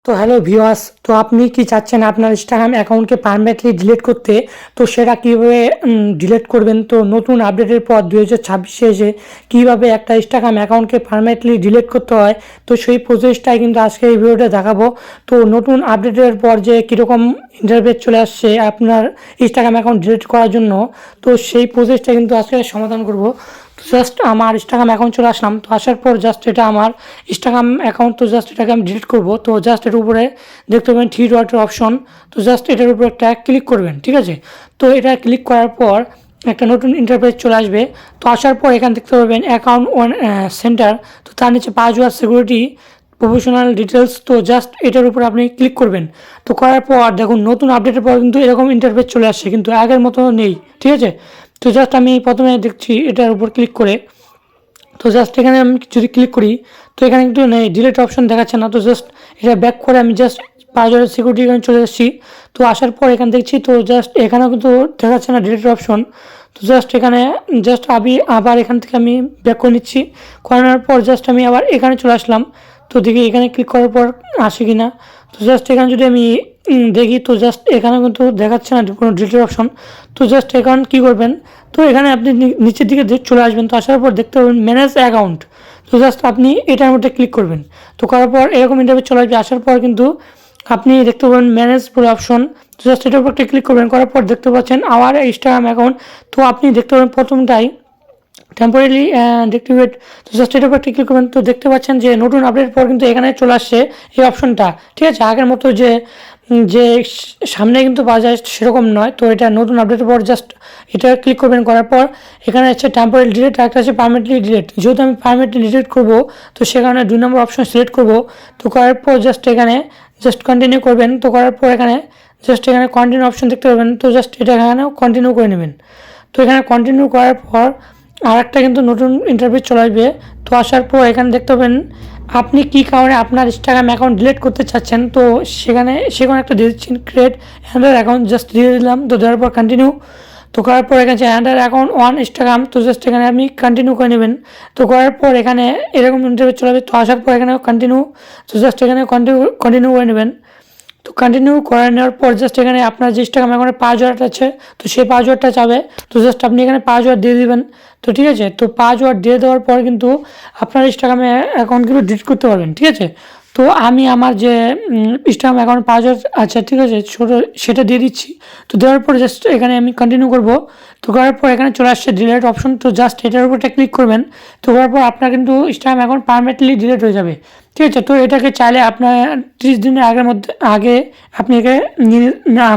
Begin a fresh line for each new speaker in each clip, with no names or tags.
তো hello viewers, তো আপনি কি চাচ্ছেন আপনার ইনস্টাগ্রাম অ্যাকাউন্টকে পারমানেন্টলি ডিলিট করতে? তো সেটা কীভাবে ডিলিট করবেন? তো নতুন আপডেটের পর 2026-এ এসে কীভাবে একটা ইনস্টাগ্রাম অ্যাকাউন্টকে পারমানেন্টলি ডিলিট করতে হয়, তো সেই প্রসেসটাই কিন্তু আজকে এই ভিডিওতে দেখাবো। তো নতুন আপডেটের পর যে কীরকম ইন্টারফেস চলে আসছে আপনার ইনস্টাগ্রাম অ্যাকাউন্ট ডিলিট করার জন্য, তো সেই প্রসেসটা কিন্তু আজকে সমাধান করব। তো জাস্ট আমার ইনস্টাগ্রাম অ্যাকাউন্ট চলে আসলাম। তো আসার পর জাস্ট এটা আমার ইনস্টাগ্রাম অ্যাকাউন্ট, তো জাস্ট এটাকে আমি ডিলিট করবো। তো জাস্ট এটার উপরে দেখতে পাবেন থ্রি ডটের অপশন, তো জাস্ট এটার উপরে একটা ক্লিক করবেন, ঠিক আছে। তো এটা ক্লিক করার পর একটা নতুন ইন্টারফেস চলে আসবে। তো আসার পর এখানে দেখতে পাবেন অ্যাকাউন্ট ওয়ান সেন্টার, তো তার নিচে পাসওয়ার্ড সিকিউরিটি প্রফেশনাল ডিটেলস, তো জাস্ট এটার উপর আপনি ক্লিক করবেন। তো করার পর দেখুন নতুন আপডেটের পর কিন্তু এরকম ইন্টারফেস চলে আসছে, কিন্তু আগের মতো নেই, ঠিক আছে। তো জাস্ট আমি প্রথমে দেখছি এটার উপর ক্লিক করে, তো জাস্ট এখানে আমি যদি ক্লিক করি তো এখানে কিন্তু নেই, ডিলিট অপশন দেখাচ্ছে না। তো জাস্ট এটা ব্যাক করে আমি জাস্ট পাসওয়ার্ড সিকিউরিটি এখানে চলে এসেছি। তো আসার পর এখানে দেখছি তো জাস্ট এখানেও কিন্তু দেখাচ্ছে না ডিলিট অপশন। তো জাস্ট এখানে জাস্ট আমি আবার এখান থেকে আমি ব্যাক করে নিচ্ছি। করানোর পর জাস্ট আমি আবার এখানে চলে আসলাম। তো দেখি এখানে ক্লিক করার পর আসে কি না। তো জাস্ট এখানে যদি আমি দেখি তো জাস্ট এখানে কিন্তু দেখাচ্ছে না কোনো ডিলিট অপশন। তো জাস্ট এখন কী করবেন, তো এখানে আপনি নিচের দিকে চলে আসবেন। তো আসার পর দেখতে পাবেন ম্যানেজ অ্যাকাউন্ট, তো জাস্ট আপনি এটার মধ্যে ক্লিক করবেন। তো করার পর এরকম ইন্টারভিউ চলে আসবে। আসার পর কিন্তু আপনি দেখতে পাবেন ম্যানেজ পুরো অপশন, তো জাস্ট এটার উপর একটা ক্লিক করবেন। করার পর দেখতে পাচ্ছেন আওয়ার ইনস্টাগ্রাম অ্যাকাউন্ট, তো আপনি দেখতে পাবেন প্রথমটাই টেম্পোরারি ডিঅ্যাক্টিভেট, তো জাস্ট এটার উপর ক্লিক করবেন। তো দেখতে পাচ্ছেন যে নতুন আপডেট পর কিন্তু এখানে চলে আসছে এই অপশনটা, ঠিক আছে। আগের মতো যে যে সামনে কিন্তু পাওয়া যায় সেরকম নয়। তো এটা নতুন আপডেটের পর জাস্ট এটা ক্লিক করবেন। করার পর এখানে আছে টেম্পোরারি ডিলিট, একটা আছে পারমানেন্টলি ডিলিট। যেহেতু আমি পারমানেন্টলি ডিলিট করবো, তো সেখানে 2 নম্বর অপশন সিলেক্ট করবো। তো করার পর জাস্ট এখানে জাস্ট কন্টিনিউ করবেন। তো করার পর এখানে জাস্ট এখানে কন্টিনিউ অপশন দেখতে পাবেন, তো জাস্ট এটা এখানেও কন্টিনিউ করে নেবেন। তো এখানে কন্টিনিউ করার পর আর একটা কিন্তু নতুন ইন্টারফেস চলে আসবে। তো আসার পর এখানে দেখতে পাবেন আপনি কী কারণে আপনার ইনস্টাগ্রাম অ্যাকাউন্ট ডিলিট করতে চাচ্ছেন। তো সেখানে একটা দিয়ে দিচ্ছেন ক্রিয়েট অ্যান্ডার অ্যাকাউন্ট, জাস্ট দিয়ে দিলাম। তো দেওয়ার পর কন্টিনিউ। তো করার পর এখানে অ্যান্ডার অ্যাকাউন্ট অন ইনস্টাগ্রাম, তো জাস্ট এখানে আপনি কন্টিনিউ করে নেবেন। তো করার পর এখানে এরকম ইন্টারফেস চলে আসবে। তো আসার পর এখানে কন্টিনিউ, তো জাস্ট এখানে কন্টিনিউ করে নেবেন। তো কন্টিনিউ করে নেওয়ার পর জাস্ট এখানে আপনার যে ইনস্টাগ্রাম অ্যাকাউন্টে পাসওয়ার্ড আছে, তো সেই পাসওয়ার্ডটা চাবে। তো জাস্ট আপনি এখানে পাসওয়ার্ড দিয়ে দেবেন। তো ঠিক আছে, তো পাসওয়ার্ড দিয়ে দেওয়ার পর কিন্তু আপনার ইনস্টাগ্রামে অ্যাকাউন্ট কিন্তু ডিলিট করতে পারবেন, ঠিক আছে। তো আমি আমার যে ইনস্টাগ্রাম অ্যাকাউন্ট পাসওয়ার্ড আছে, ঠিক আছে, সেটা দিয়ে দিচ্ছি। তো দেওয়ার পর জাস্ট এখানে আমি কন্টিনিউ করব। তো করার পর এখানে চলে আসছে ডিলিট অপশন, তো জাস্ট এটার উপর একটা ক্লিক করবেন। তো করার পর আপনার কিন্তু ইনস্টাগ্রাম অ্যাকাউন্ট পারমানেন্টলি ডিলিট হয়ে যাবে, ঠিক আছে। তো এটাকে চাইলে আপনার 30 দিনের আগে আপনি একে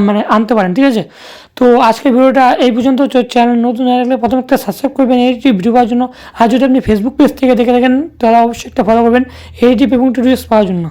মানে আনতে পারেন, ঠিক আছে। তো আজকের ভিডিওটা এই পর্যন্ত। চ্যানেল নতুন হয়ে গেলে প্রথমে একটা সাবস্ক্রাইব করবেন এইটি ভিডিও পাওয়ার জন্য। আর যদি আপনি ফেসবুক পেজ থেকে দেখে থাকেন তাহলে অবশ্যই একটা ফলো করবেন এইটি এবং টিউটোরিয়ালস পাওয়ার জন্য।